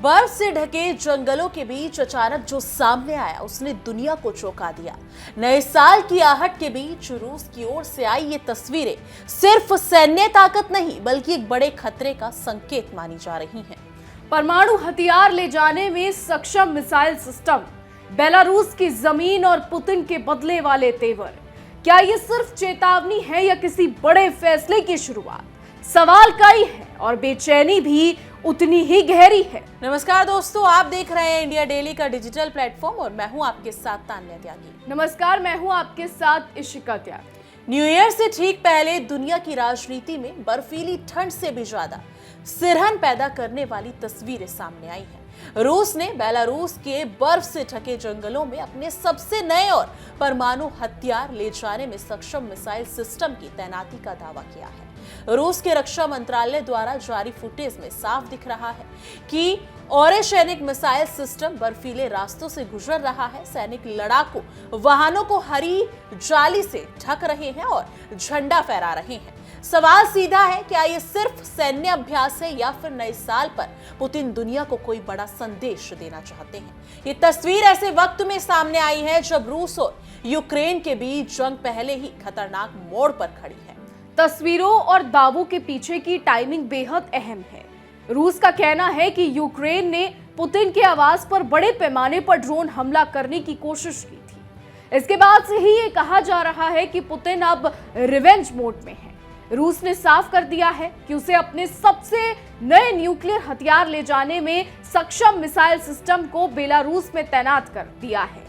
बर्फ से ढके जंगलों के बीच अचानक जो सामने आया उसने दुनिया को चौंका दिया। नए साल की आहट के बीच रूस की ओर से आई ये तस्वीरें सिर्फ सैन्य ताकत नहीं बल्कि एक बड़े खतरे का संकेत मानी जा रही हैं। परमाणु हथियार ले जाने में सक्षम मिसाइल सिस्टम, बेलारूस की जमीन और पुतिन के बदले वाले तेवर। क्या ये सिर्फ चेतावनी है या किसी बड़े फैसले की शुरुआत? सवाल कई है और बेचैनी भी उतनी ही गहरी है। नमस्कार दोस्तों, आप देख रहे हैं इंडिया डेली का डिजिटल प्लेटफॉर्म और मैं हूं आपके साथ तान्या त्यागी। नमस्कार, मैं हूं आपके साथ इशिका त्यागी। न्यू ईयर से ठीक पहले दुनिया की राजनीति में बर्फीली ठंड से भी ज्यादा सिरहन पैदा करने वाली तस्वीरें सामने आई हैं। रूस ने बेलारूस के बर्फ से ढके जंगलों में अपने सबसे नए और परमाणु हथियार ले जाने में सक्षम मिसाइल सिस्टम की तैनाती का दावा किया है। रूस के रक्षा मंत्रालय द्वारा जारी फुटेज में साफ दिख रहा है कि सैनिक मिसाइल सिस्टम बर्फीले रास्तों से गुजर रहा है। सैनिक लड़ाकू वाहनों को हरी जाली से ढक रहे हैं और झंडा फहरा रहे हैं। सवाल सीधा है, क्या ये सिर्फ सैन्य अभ्यास है या फिर नए साल पर पुतिन दुनिया को कोई बड़ा संदेश देना चाहते हैं? ये तस्वीर ऐसे वक्त में सामने आई है जब रूस और यूक्रेन के बीच जंग पहले ही खतरनाक मोड़ पर खड़ी है। तस्वीरों और दावों के पीछे की टाइमिंग बेहद अहम है। रूस का कहना है कि यूक्रेन ने पुतिन के आवास पर बड़े पैमाने पर ड्रोन हमला करने की कोशिश की थी। इसके बाद से ही ये कहा जा रहा है कि पुतिन अब रिवेंज मोड में है। रूस ने साफ कर दिया है कि उसे अपने सबसे नए न्यूक्लियर हथियार ले जाने में सक्षम मिसाइल सिस्टम को बेलारूस में तैनात कर दिया है।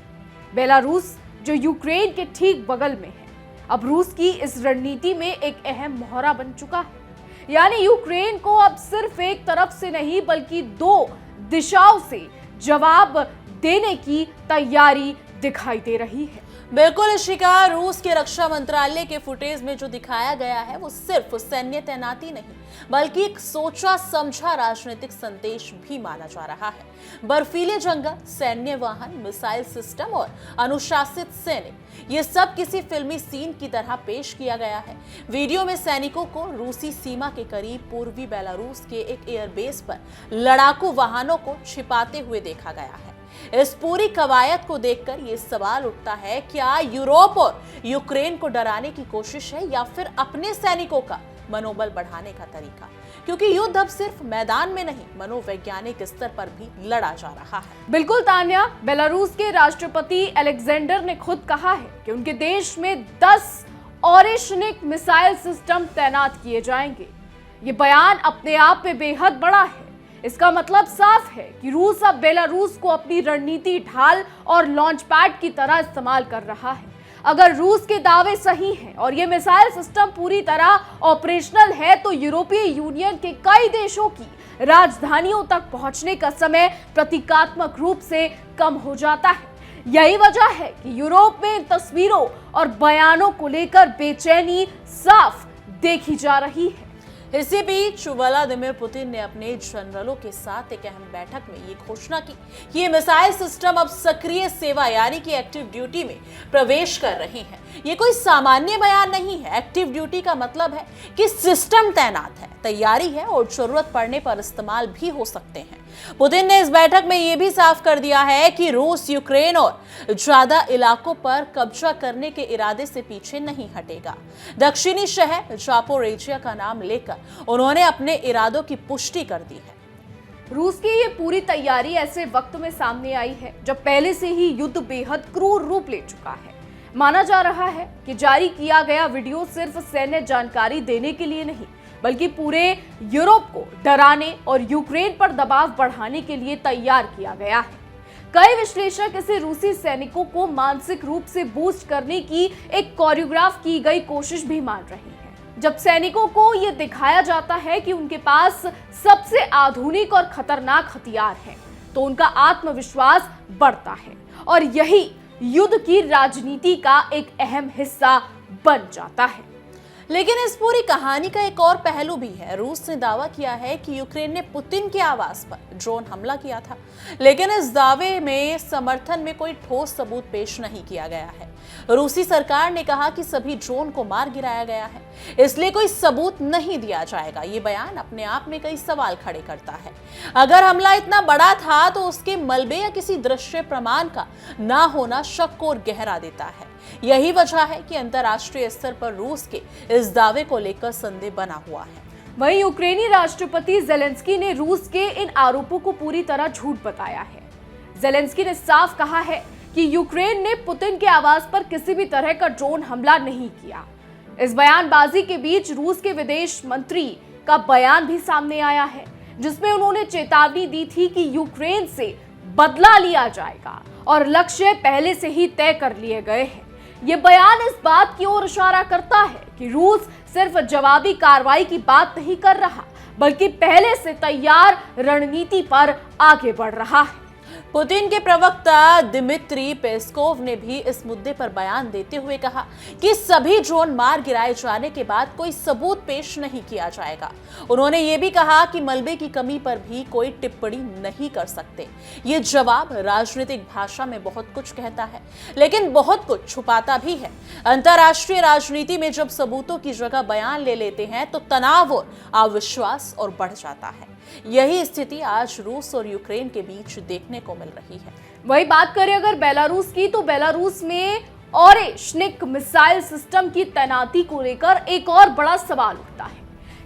बेलारूस जो यूक्रेन के ठीक बगल में है, अब रूस की इस रणनीति में एक अहम मोहरा बन चुका है। यानी यूक्रेन को अब सिर्फ एक तरफ से नहीं बल्कि दो दिशाओं से जवाब देने की तैयारी दिखाई दे रही है। बिल्कुल इशिका, रूस के रक्षा मंत्रालय के फुटेज में जो दिखाया गया है वो सिर्फ सैन्य तैनाती नहीं बल्कि एक सोचा समझा राजनीतिक संदेश भी माना जा रहा है। बर्फीले जंगल, सैन्य वाहन, मिसाइल सिस्टम और अनुशासित सैनिक, ये सब किसी फिल्मी सीन की तरह पेश किया गया है। वीडियो में सैनिकों को रूसी सीमा के करीब पूर्वी बेलारूस के एक एयरबेस पर लड़ाकू वाहनों को छिपाते हुए देखा गया है। इस पूरी कवायद को देखकर यह सवाल उठता है, क्या यूरोप और यूक्रेन को डराने की कोशिश है या फिर अपने सैनिकों का मनोबल बढ़ाने का तरीका? क्योंकि युद्ध अब सिर्फ मैदान में नहीं, मनोवैज्ञानिक स्तर पर भी लड़ा जा रहा है। बिल्कुल तान्या, बेलारूस के राष्ट्रपति अलेक्जेंडर ने खुद कहा है कि उनके देश में 10 सैनिक मिसाइल सिस्टम तैनात किए जाएंगे। ये बयान अपने आप में बेहद बड़ा है। इसका मतलब साफ है कि रूस अब बेलारूस को अपनी रणनीति ढाल और लॉन्च पैड की तरह इस्तेमाल कर रहा है। अगर रूस के दावे सही हैं और ये मिसाइल सिस्टम पूरी तरह ऑपरेशनल है तो यूरोपीय यूनियन के कई देशों की राजधानियों तक पहुंचने का समय प्रतीकात्मक रूप से कम हो जाता है। यही वजह है कि यूरोप में इन तस्वीरों और बयानों को लेकर बेचैनी साफ देखी जा रही है। इसी बीच व्लादिमीर पुतिन ने अपने जनरलों के साथ एक अहम बैठक में ये घोषणा की कि ये मिसाइल सिस्टम अब सक्रिय सेवा यानी कि एक्टिव ड्यूटी में प्रवेश कर रहे हैं। ये कोई सामान्य बयान नहीं है। एक्टिव ड्यूटी का मतलब है कि सिस्टम तैनात है, तैयारी है और जरूरत पड़ने पर इस्तेमाल भी हो सकते हैं। पुतिन ने इस बैठक में यह भी साफ कर दिया है कि रूस यूक्रेन और ज्यादा इलाकों पर कब्जा करने के इरादे से पीछे नहीं हटेगा। दक्षिणी शहर जापोरिजिया का नाम लेकर उन्होंने अपने इरादों की पुष्टि कर दी है। रूस की ये पूरी तैयारी ऐसे वक्त में सामने आई है जब पहले से ही युद्ध बेहद क्रूर रूप ले चुका है। माना जा रहा है कि जारी किया गया वीडियो सिर्फ सैन्य जानकारी देने के लिए नहीं बल्कि पूरे यूरोप को डराने और यूक्रेन पर दबाव बढ़ाने के लिए तैयार किया गया है। कई विश्लेषक इसे रूसी सैनिकों को मानसिक रूप से बूस्ट करने की एक कोरियोग्राफ की गई कोशिश भी मान रहे हैं। जब सैनिकों को यह दिखाया जाता है कि उनके पास सबसे आधुनिक और खतरनाक हथियार हैं, तो उनका आत्मविश्वास बढ़ता है और यही युद्ध की राजनीति का एक अहम हिस्सा बन जाता है। लेकिन इस पूरी कहानी का एक और पहलू भी है। रूस ने दावा किया है कि यूक्रेन ने पुतिन के आवास पर ड्रोन हमला किया था, लेकिन इस दावे में समर्थन में कोई ठोस सबूत पेश नहीं किया गया है। रूसी सरकार ने कहा कि सभी ड्रोन को मार गिराया गया है, इसलिए कोई सबूत नहीं दिया जाएगा। ये बयान अपने आप में कई सवाल खड़े करता है। अगर हमला इतना बड़ा था तो उसके मलबे या किसी दृश्य प्रमाण का ना होना शक को और गहरा देता है। यही वजह है कि अंतर्राष्ट्रीय स्तर पर रूस के इस दावे को लेकर संदेह बना हुआ है। वहीं यूक्रेनी राष्ट्रपति जेलेंस्की ने रूस के इन आरोपों को पूरी तरह झूठ बताया है। जेलेंस्की ने साफ कहा है कि यूक्रेन ने पुतिन के आवास पर किसी भी तरह का ड्रोन हमला नहीं किया। इस बयानबाजी के बीच रूस के विदेश मंत्री का बयान भी सामने आया है, जिसमें उन्होंने चेतावनी दी थी कि यूक्रेन से बदला लिया जाएगा और लक्ष्य पहले से ही तय कर लिए गए हैं। ये बयान इस बात की ओर इशारा करता है कि रूस सिर्फ जवाबी कार्रवाई की बात नहीं कर रहा, बल्कि पहले से तैयार रणनीति पर आगे बढ़ रहा है। पुतिन के प्रवक्ता दिमित्री पेस्कोव ने भी इस मुद्दे पर बयान देते हुए कहा कि सभी ड्रोन मार गिराए जाने के बाद कोई सबूत पेश नहीं किया जाएगा। उन्होंने ये भी कहा कि मलबे की कमी पर भी कोई टिप्पणी नहीं कर सकते। ये जवाब राजनीतिक भाषा में बहुत कुछ कहता है, लेकिन बहुत कुछ छुपाता भी है। अंतर्राष्ट्रीय राजनीति में जब सबूतों की जगह बयान ले लेते हैं तो तनाव और अविश्वास और बढ़ जाता है। यही स्थिति आज रूस और यूक्रेन के बीच देखने को मिल रही है। वही बात करें अगर बेलारूस की, तो बेलारूस में ओरेश्निक मिसाइल सिस्टम की तैनाती को लेकर एक और बड़ा सवाल उठता है।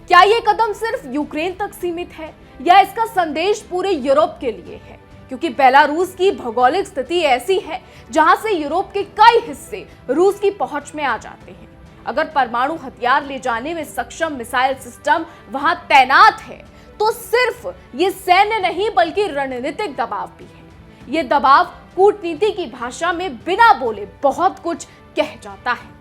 क्या ये कदम सिर्फ यूक्रेन तक सीमित है या इसका संदेश पूरे यूरोप के लिए है? क्योंकि बेलारूस की भौगोलिक स्थिति ऐसी है जहां से यूरोप के कई हिस्से रूस की पहुंच में आ जाते हैं। अगर परमाणु हथियार ले जाने में सक्षम मिसाइल सिस्टम वहां तैनात है तो सिर्फ ये सैन्य नहीं बल्कि रणनीतिक दबाव भी है। ये दबाव कूटनीति की भाषा में बिना बोले बहुत कुछ कह जाता है।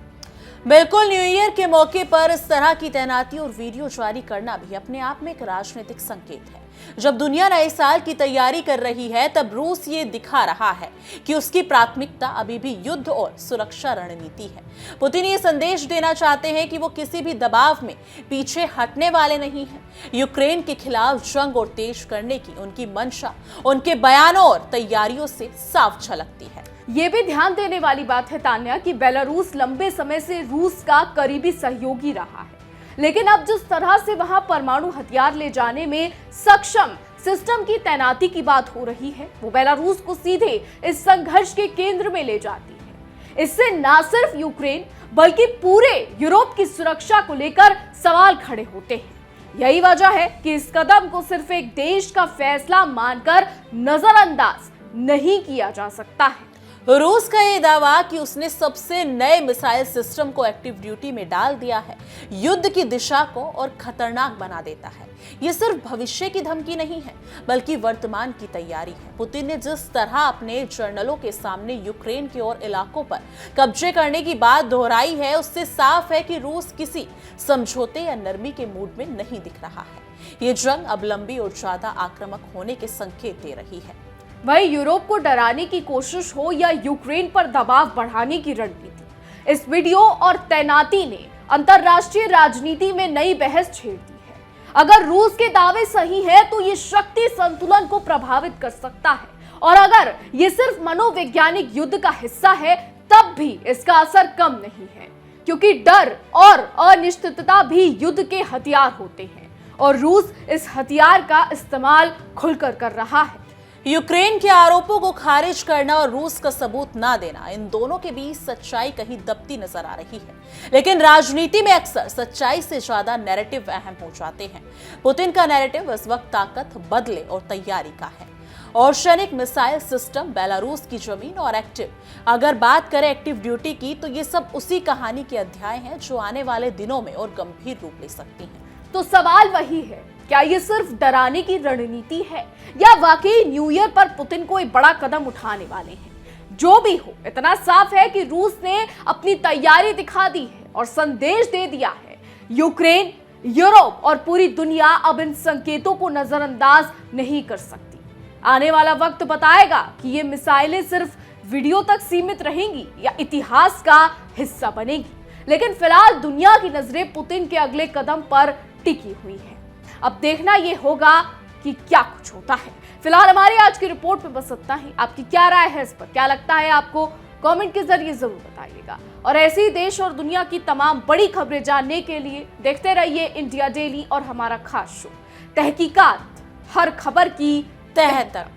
बिल्कुल, न्यू ईयर के मौके पर इस तरह की तैनाती और वीडियो जारी करना भी अपने आप में एक राजनीतिक संकेत है। जब दुनिया नए साल की तैयारी कर रही है तब रूस ये दिखा रहा है कि उसकी प्राथमिकता अभी भी युद्ध और सुरक्षा रणनीति है। पुतिन ये संदेश देना चाहते हैं कि वो किसी भी दबाव में पीछे हटने वाले नहीं हैं। यूक्रेन के खिलाफ जंग और तेज करने की उनकी मंशा उनके बयानों और तैयारियों से साफ झलकती है। ये भी ध्यान देने वाली बात है तान्या कि बेलारूस लंबे समय से रूस का करीबी सहयोगी रहा है, लेकिन अब जिस तरह से वहां परमाणु हथियार ले जाने में सक्षम सिस्टम की तैनाती की बात हो रही है, वो बेलारूस को सीधे इस संघर्ष के केंद्र में ले जाती है। इससे न सिर्फ यूक्रेन बल्कि पूरे यूरोप की सुरक्षा को लेकर सवाल खड़े होते हैं। यही वजह है कि इस कदम को सिर्फ एक देश का फैसला मानकर नजरअंदाज नहीं किया जा सकता है। रूस का ये दावा कि उसने सबसे नए मिसाइल सिस्टम को एक्टिव ड्यूटी में डाल दिया है, युद्ध की दिशा को और खतरनाक बना देता है। ये सिर्फ भविष्य की धमकी नहीं है, बल्कि वर्तमान की तैयारी है। पुतिन ने जिस तरह अपने जर्नलों के सामने यूक्रेन के और इलाकों पर कब्जे करने की बात दोहराई है, उससे साफ है कि रूस किसी समझौते या नरमी के मूड में नहीं दिख रहा है। ये जंग अब लंबी और ज्यादा आक्रामक होने के संकेत दे रही है। वहीं यूरोप को डराने की कोशिश हो या यूक्रेन पर दबाव बढ़ाने की रणनीति, इस वीडियो और तैनाती ने अंतर्राष्ट्रीय राजनीति में नई बहस छेड़ दी है। अगर रूस के दावे सही है तो ये शक्ति संतुलन को प्रभावित कर सकता है, और अगर ये सिर्फ मनोवैज्ञानिक युद्ध का हिस्सा है तब भी इसका असर कम नहीं है, क्योंकि डर और अनिश्चितता भी युद्ध के हथियार होते हैं और रूस इस हथियार का इस्तेमाल खुलकर कर रहा है। यूक्रेन के आरोपों को खारिज करना और रूस का सबूत ना देना, इन दोनों के बीच सच्चाई कहीं दबती नजर आ रही है। लेकिन राजनीति में अक्सर सच्चाई से ज्यादा नैरेटिव अहम हो जाते हैं। पुतिन का नैरेटिव इस वक्त ताकत, बदले और तैयारी का है। और सैनिक मिसाइल सिस्टम, बेलारूस की जमीन और एक्टिव, अगर बात करें एक्टिव ड्यूटी की, तो ये सब उसी कहानी के अध्याय हैं जो आने वाले दिनों में और गंभीर रूप ले सकती हैं। तो सवाल वही है, क्या ये सिर्फ डराने की रणनीति है या वाकई न्यू ईयर पर पुतिन कोई बड़ा कदम उठाने वाले हैं? जो भी हो, इतना साफ है कि रूस ने अपनी तैयारी दिखा दी है और संदेश दे दिया है। यूक्रेन, यूरोप और पूरी दुनिया अब इन संकेतों को नजरअंदाज नहीं कर सकती। आने वाला वक्त बताएगा कि ये मिसाइलें सिर्फ वीडियो तक सीमित रहेंगी या इतिहास का हिस्सा बनेगी। लेकिन फिलहाल दुनिया की नजरें पुतिन के अगले कदम पर टिकी हुई है। अब देखना ये होगा कि क्या कुछ होता है। फिलहाल हमारी आज की रिपोर्ट पे बस इतना ही। आपकी क्या राय है इस पर? क्या लगता है आपको कमेंट के जरिए जरूर बताइएगा। और ऐसे ही देश और दुनिया की तमाम बड़ी खबरें जानने के लिए देखते रहिए इंडिया डेली और हमारा खास शो तहकीकात, हर खबर की तह तक।